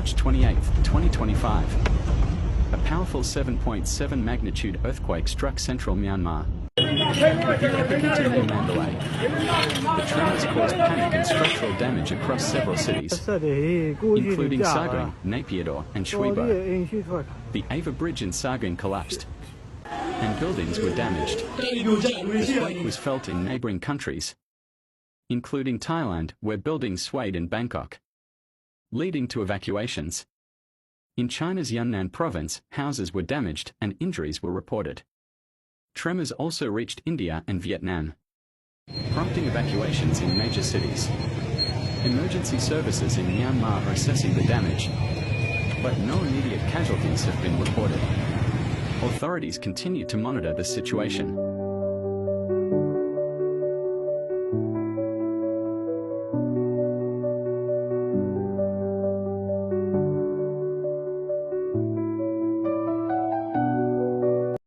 March 28, 2025, a powerful 7.7 magnitude earthquake struck central Myanmar. Epicenter near Mandalay. The tremors caused panic and structural damage across several cities, including Sagaing, Naypyidaw, and Shwibo. The Ava Bridge in Sagaing collapsed, and buildings were damaged. The quake was felt in neighboring countries, including Thailand, where buildings swayed in Bangkok, leading to evacuations. In China's Yunnan province, houses were damaged and injuries were reported. Tremors also reached India and Vietnam, prompting evacuations in major cities. Emergency services in Myanmar are assessing the damage, but no immediate casualties have been reported. Authorities continue to monitor the situation.